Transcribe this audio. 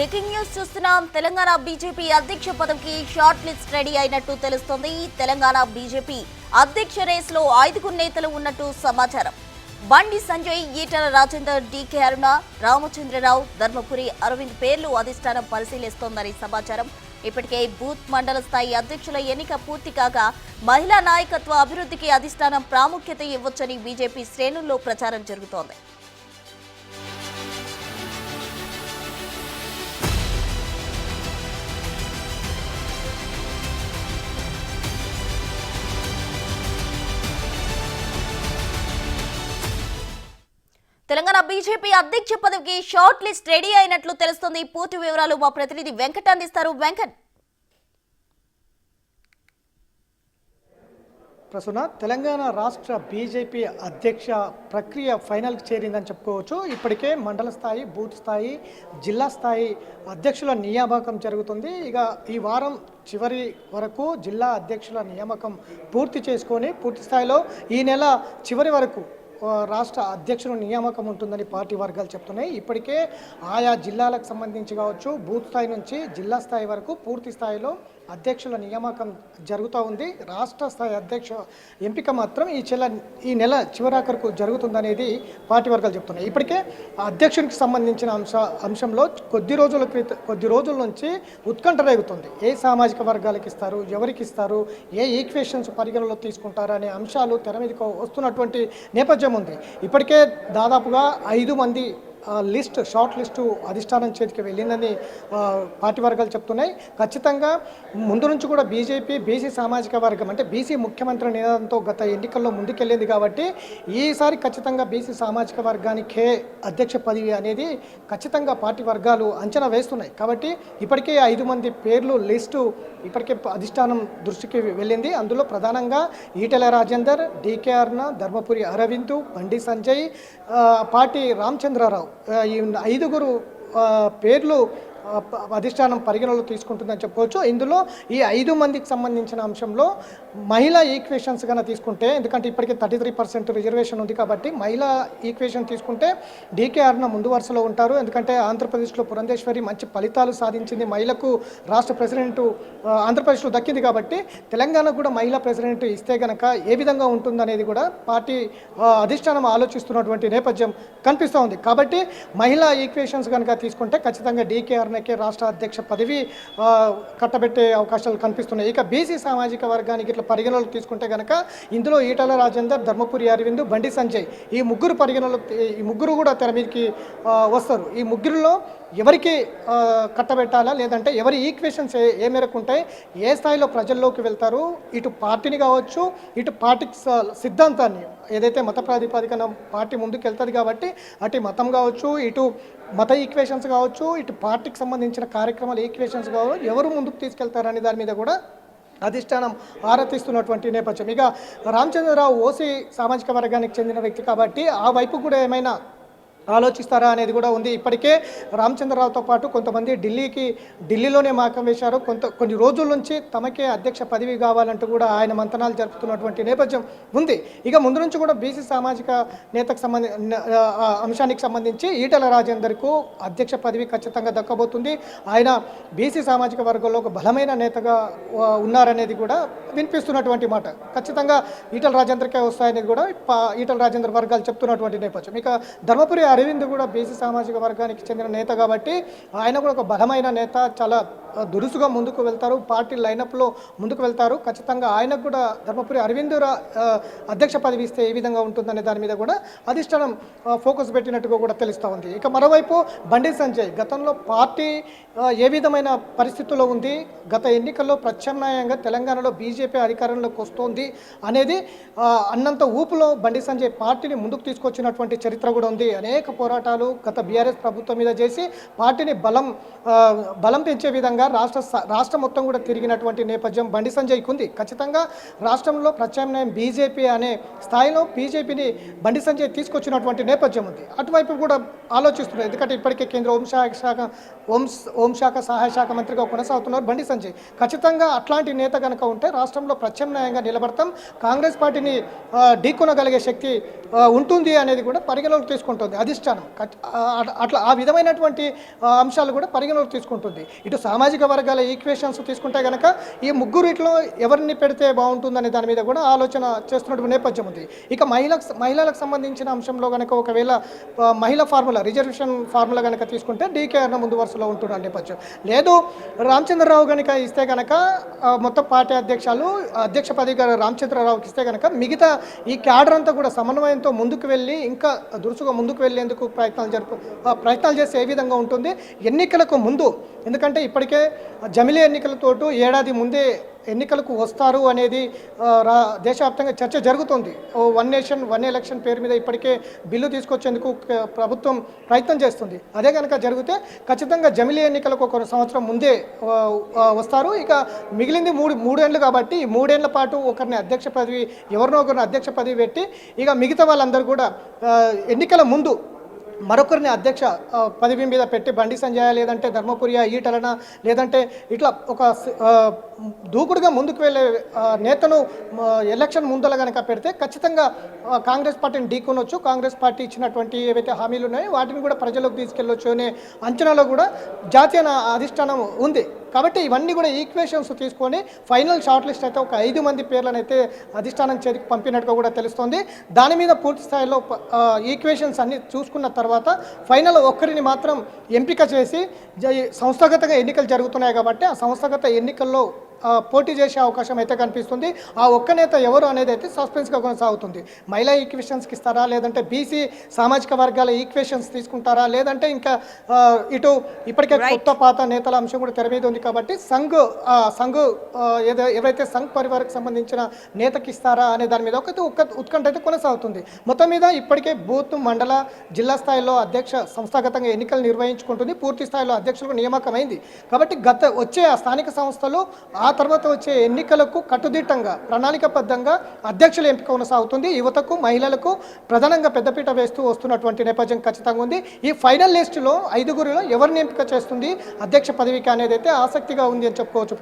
Breaking news చూస్తున్నాం. Telangana BJP అధ్యక్ష పదవికి షార్ట్ లిస్ట్ రెడీ అయినట్టు తెలుస్తోంది. తెలంగాణ బీజేపీ అధ్యక్ష రేసులో 5 నేతలు ఉన్నట్టు సమాచారం. బండి సంజయ్, ఈటల రాజేందర్, డీకే అరుణ, రామచంద్రరావు, ధర్మపురి అరవింద్ పేర్లు అధిష్టానం పరిశీలిస్తోందని సమాచారం. ఇప్పటికే బూత్ మండల స్థాయి అధ్యక్షుల ఎన్నిక పూర్తి కాగా మహిళా నాయకత్వ అభివృద్ధికి అధిష్టానం ప్రాముఖ్యత ఇవ్వొచ్చని బీజేపీ శ్రేణుల్లో ప్రచారం జరుగుతోంది. తెలంగాణ బీజేపీ అధ్యక్ష పదవికి షార్ట్ లిస్ట్ రెడీ అయినట్లు తెలుస్తుంది. పూర్తి వివరాలు మా ప్రతినిధి వెంకట్ అందిస్తారు. వెంకట్. ప్రస్తుత తెలంగాణ రాష్ట్ర బీజేపీ అధ్యక్ష ప్రక్రియ ఫైనల్కి చేరిందని చెప్పుకోవచ్చు. ఇప్పటికే మండల స్థాయి, బూత్ స్థాయి, జిల్లా స్థాయి అధ్యక్షుల నియామకం జరుగుతుంది. ఇక ఈ వారం చివరి వరకు జిల్లా అధ్యక్షుల నియామకం పూర్తి చేసుకొని పూర్తి స్థాయిలో ఈ నెల చివరి వరకు రాష్ట్ర అధ్యక్షుల నియామకం ఉంటుందని పార్టీ వర్గాలు చెప్తున్నాయి. ఇప్పటికే ఆయా జిల్లాలకు సంబంధించి కావచ్చు, బూత్ స్థాయి నుంచి జిల్లా స్థాయి వరకు పూర్తి స్థాయిలో అధ్యక్షుల నియామకం జరుగుతూ ఉంది. రాష్ట్ర స్థాయి అధ్యక్ష ఎంపిక మాత్రం ఈ నెల చివరాఖరుకు జరుగుతుందనేది పార్టీ వర్గాలు చెప్తున్నాయి. ఇప్పటికే అధ్యక్షునికి సంబంధించిన అంశంలో కొద్ది రోజుల నుంచి ఉత్కంఠ రేగుతుంది. ఏ సామాజిక వర్గాలకు ఇస్తారు, ఎవరికి ఇస్తారు, ఏ ఈక్వేషన్స్ పరిగణలో తీసుకుంటారు అనే అంశాలు తెర మీదకు వస్తున్నటువంటి నేపథ్యం ఉంది. ఇప్పటికే దాదాపుగా 5 మంది షార్ట్ లిస్టు అధిష్టానం చేతికి వెళ్ళిందని పార్టీ వర్గాలు చెప్తున్నాయి. ఖచ్చితంగా ముందు నుంచి కూడా బీజేపీ బీసీ సామాజిక వర్గం అంటే బీసీ ముఖ్యమంత్రి నినాదంతో గత ఎన్నికల్లో ముందుకెళ్ళింది కాబట్టి ఈసారి ఖచ్చితంగా బీసీ సామాజిక వర్గానికే అధ్యక్ష పదవి అనేది ఖచ్చితంగా పార్టీ వర్గాలు అంచనా వేస్తున్నాయి. కాబట్టి ఇప్పటికే 5 మంది పేర్లు లిస్టు ఇప్పటికే అధిష్టానం దృష్టికి వెళ్ళింది. అందులో ప్రధానంగా ఈటెల రాజేందర్, డీకే అరుణ, ధర్మపురి అరవింద్, బండి సంజయ్, పార్టీ రామచంద్రరావు ఈ 5 పేర్లు అధిష్టానం పరిగణలో తీసుకుంటుందని చెప్పుకోవచ్చు. ఇందులో ఈ 5 మందికి సంబంధించిన అంశంలో మహిళా ఈక్వేషన్స్ కన్నా తీసుకుంటే, ఎందుకంటే ఇప్పటికే 33% రిజర్వేషన్ ఉంది కాబట్టి మహిళా ఈక్వేషన్ తీసుకుంటే డీకే అరుణ ముందు వరుసలో ఉంటారు. ఎందుకంటే ఆంధ్రప్రదేశ్లో పురంధేశ్వరి మంచి ఫలితాలు సాధించింది, మహిళకు రాష్ట్ర ప్రెసిడెంట్ ఆంధ్రప్రదేశ్లో దక్కింది కాబట్టి తెలంగాణకు కూడా మహిళా ప్రెసిడెంట్ ఇస్తే కనుక ఏ విధంగా ఉంటుందనేది కూడా పార్టీ అధిష్టానం ఆలోచిస్తున్నటువంటి నేపథ్యం కనిపిస్తూ ఉంది. కాబట్టి మహిళా ఈక్వేషన్స్ కనుక తీసుకుంటే ఖచ్చితంగా డీకే అరుణకే రాష్ట్ర అధ్యక్ష పదవి కట్టబెట్టే అవకాశాలు కనిపిస్తున్నాయి. ఇక బీసీ సామాజిక వర్గానికి ఇట్లా పరిగణలోకి తీసుకుంటే కనుక ఇందులో ఈటల రాజేందర్, ధర్మపురి అరవింద్, బండి సంజయ్ ఈ ముగ్గురు కూడా తెర మీదకి వస్తారు. ఈ ముగ్గురులో ఎవరికి కట్టబెట్టాలా, లేదంటే ఎవరి ఈక్వేషన్స్ ఏ మేరకు ఉంటాయి, ఏ స్థాయిలో ప్రజల్లోకి వెళ్తారు, ఇటు పార్టీని కావచ్చు, ఇటు పార్టీ సిద్ధాంతాన్ని ఏదైతే మత ప్రాతిపదికన పార్టీ ముందుకు వెళ్తుంది కాబట్టి అటు మతం కావచ్చు, ఇటు మత ఈక్వేషన్స్ కావచ్చు, ఇటు పార్టీకి సంబంధించిన కార్యక్రమాలు ఈక్వేషన్స్ కావచ్చు, ఎవరు ముందుకు తీసుకెళ్తారనే దాని మీద కూడా అధిష్టానం ఆరాధిస్తున్నటువంటి నేపథ్యం. ఇక రామచంద్రరావు ఓసీ సామాజిక వర్గానికి చెందిన వ్యక్తి కాబట్టి ఆ వైపు కూడా ఏమైనా ఆలోచిస్తారా అనేది కూడా ఉంది. ఇప్పటికే రామచంద్రరావుతో పాటు కొంతమంది ఢిల్లీలోనే మాకం వేశారు. కొన్ని రోజుల నుంచి తమకే అధ్యక్ష పదవి కావాలంటూ కూడా ఆయన మంతనాలు జరుపుతున్నటువంటి నేపథ్యం ఉంది. ఇక ముందు నుంచి కూడా బీసీ సామాజిక అంశానికి సంబంధించి ఈటల రాజేందర్కు అధ్యక్ష పదవి ఖచ్చితంగా దక్కబోతుంది. ఆయన బీసీ సామాజిక వర్గంలో ఒక బలమైన నేతగా ఉన్నారనేది కూడా వినిపిస్తున్నటువంటి మాట. ఖచ్చితంగా ఈటల రాజేందర్కే వస్తాయనేది కూడా ఈటల రాజేందర్ వర్గాలు చెప్తున్నటువంటి నేపథ్యం. ఇక ధర్మపురి అరవింద్ కూడా బీసీ సామాజిక వర్గానికి చెందిన నేత కాబట్టి ఆయన కూడా ఒక బలమైన నేత, చాలా దురుసుగా ముందుకు వెళ్తారు, పార్టీ లైనప్లో ముందుకు వెళ్తారు. ఖచ్చితంగా ఆయనకు కూడా ధర్మపురి అరవింద్ అధ్యక్ష పదవి ఇస్తే ఏ విధంగా ఉంటుందనే దాని మీద కూడా అధిష్టానం ఫోకస్ పెట్టినట్టుగా కూడా తెలుస్తూ ఉంది. ఇక మరోవైపు బండి సంజయ్ గతంలో పార్టీ ఏ విధమైన పరిస్థితుల్లో ఉంది, గత ఎన్నికల్లో ప్రత్యామ్నాయంగా తెలంగాణలో బీజేపీ అధికారంలోకి వస్తోంది అనేది అన్నంత ఊపులో బండి సంజయ్ పార్టీని ముందుకు తీసుకొచ్చినటువంటి చరిత్ర కూడా ఉంది. అనేక పోరాటాలు గత బీఆర్ఎస్ ప్రభుత్వం మీద చేసి పార్టీని బలం పెంచే విధంగా వ్యాప్తంగా రాష్ట్రం మొత్తం కూడా తిరిగినటువంటి నేపథ్యం బండి సంజయ్కి ఉంది. ఖచ్చితంగా రాష్ట్రంలో ప్రత్యామ్నాయం బీజేపీ అనే స్థాయిలో బీజేపీని బండి సంజయ్ తీసుకొచ్చినటువంటి నేపథ్యం ఉంది. అటువైపు కూడా ఆలోచిస్తున్నారు. ఎందుకంటే ఇప్పటికే కేంద్ర హోంశాఖ సహాయ శాఖ మంత్రిగా కొనసాగుతున్నారు బండి సంజయ్. ఖచ్చితంగా అట్లాంటి నేత కనుక ఉంటే రాష్ట్రంలో ప్రత్యామ్నాయంగా నిలబడతాం, కాంగ్రెస్ పార్టీని ఢీకొనగలిగే శక్తి ఉంటుంది అనేది కూడా పరిగణలోకి తీసుకుంటుంది అధిష్టానం. అట్లా ఆ విధమైనటువంటి అంశాలు కూడా పరిగణలోకి తీసుకుంటుంది. ఇటు సామాజిక వర్గాల ఈక్వేషన్స్ తీసుకుంటే కనుక ఈ ముగ్గురిట్లో ఎవరిని పెడితే బాగుంటుందనే దాని మీద కూడా ఆలోచన చేస్తున్నటువంటి నేపథ్యం ఉంది. ఇక మహిళలకు సంబంధించిన అంశంలో కనుక ఒకవేళ మహిళా ఫార్ములా రిజర్వేషన్ ఫార్ములా కనుక తీసుకుంటే డీకే అన్న ముందు వరుసలో ఉంటున్న నేపథ్యం. లేదు రామచంద్రరావు కనుక ఇస్తే కనుక మొత్తం పార్టీ అధ్యక్ష పదవి రామచంద్రరావుకి ఇస్తే కనుక మిగతా ఈ క్యాడర్ అంతా కూడా సమన్వయంతో ముందుకు వెళ్ళి ఇంకా దురుసుగా ముందుకు వెళ్ళేందుకు ప్రయత్నాలు చేస్తే ఏ విధంగా ఉంటుంది ఎన్నికలకు ముందు. ఎందుకంటే ఇప్పటికే జమిలీ ఎన్నికలతోటి ఏడాది ముందే ఎన్నికలకు వస్తారు అనేది దేశవ్యాప్తంగా చర్చ జరుగుతుంది. వన్ నేషన్ వన్ ఎలక్షన్ పేరు మీద ఇప్పటికే బిల్లు తీసుకొచ్చేందుకు ప్రభుత్వం ప్రయత్నం చేస్తుంది. అదే కనుక జరిగితే ఖచ్చితంగా జమిలీ ఎన్నికలకు ఒక సంవత్సరం ముందే వస్తారు. ఇక మిగిలింది మూడేళ్ళు కాబట్టి ఈ 3 ఏళ్ల పాటు ఒకరిని ఎవరినో ఒకరిని అధ్యక్ష పదవి పెట్టి ఇక మిగతా వాళ్ళందరూ కూడా ఎన్నికల ముందు మరొకరిని అధ్యక్ష పదవి మీద పెట్టి బండి సంజయ్ లేదంటే ధర్మపురియా ఈటలన లేదంటే ఇట్లా ఒక దూకుడుగా ముందుకు వెళ్ళే నేతను ఎలక్షన్ ముందల కనుక పెడితే ఖచ్చితంగా కాంగ్రెస్ పార్టీని ఢీకొనొచ్చు. కాంగ్రెస్ పార్టీ ఇచ్చినటువంటి ఏవైతే హామీలు ఉన్నాయో వాటిని కూడా ప్రజలకు తీసుకెళ్ళొచ్చు అనే అంచనాలో కూడా జాతీయ అధిష్టానం ఉంది. కాబట్టి ఇవన్నీ కూడా ఈక్వేషన్స్ తీసుకొని ఫైనల్ షార్ట్ లిస్ట్ అయితే ఒక 5 మంది పేర్లను అయితే అధిష్టానం చేతికి పంపినట్టుగా కూడా తెలుస్తోంది. దాని మీద పూర్తి స్థాయిలో ఈక్వేషన్స్ అన్ని చూసుకున్న తర్వాత ఫైనల్ ఒక్కరిని మాత్రం ఎంపిక చేసి సంస్థాగతంగా ఎన్నికలు జరుగుతున్నాయి కాబట్టి ఆ సంస్థాగత ఎన్నికల్లో పోటీ చేసే అవకాశం అయితే కనిపిస్తుంది. ఆ ఒక్క నేత ఎవరు అనేది అయితే సస్పెన్స్గా కొనసాగుతుంది. మహిళా ఈక్వేషన్స్కి ఇస్తారా లేదంటే బీసీ సామాజిక వర్గాల ఈక్వేషన్స్ తీసుకుంటారా లేదంటే ఇంకా ఇటు ఇప్పటికే కొత్త పాత నేతల అంశం కూడా తెర మీద ఉంది కాబట్టి సంఘ్ ఎవరైతే సంఘ్ పరివార్కి సంబంధించిన నేతకి ఇస్తారా అనే దాని మీద ఉత్కంఠ అయితే కొనసాగుతుంది. మొత్తం మీద ఇప్పటికే బూత్ మండల జిల్లా స్థాయిలో సంస్థాగతంగా ఎన్నికలు నిర్వహించుకుంటుంది. పూర్తి స్థాయిలో అధ్యక్షులకు నియామకమైంది కాబట్టి వచ్చే స్థానిక సంస్థలు ఆ తర్వాత వచ్చే ఎన్నికలకు కట్టుదిట్టంగా ప్రణాళికాబద్ధంగా అధ్యక్షుల ఎంపిక కొనసాగుతుంది. యువతకు మహిళలకు ప్రధానంగా పెద్దపీట వేస్తూ వస్తున్నటువంటి నేపథ్యం ఖచ్చితంగా ఉంది. ఈ ఫైనల్ లిస్టులో 5గురిలో ఎవరిని ఎంపిక చేస్తుంది అధ్యక్ష పదవికి అనేది అయితే ఆసక్తిగా ఉంది అని చెప్పుకోవచ్చు.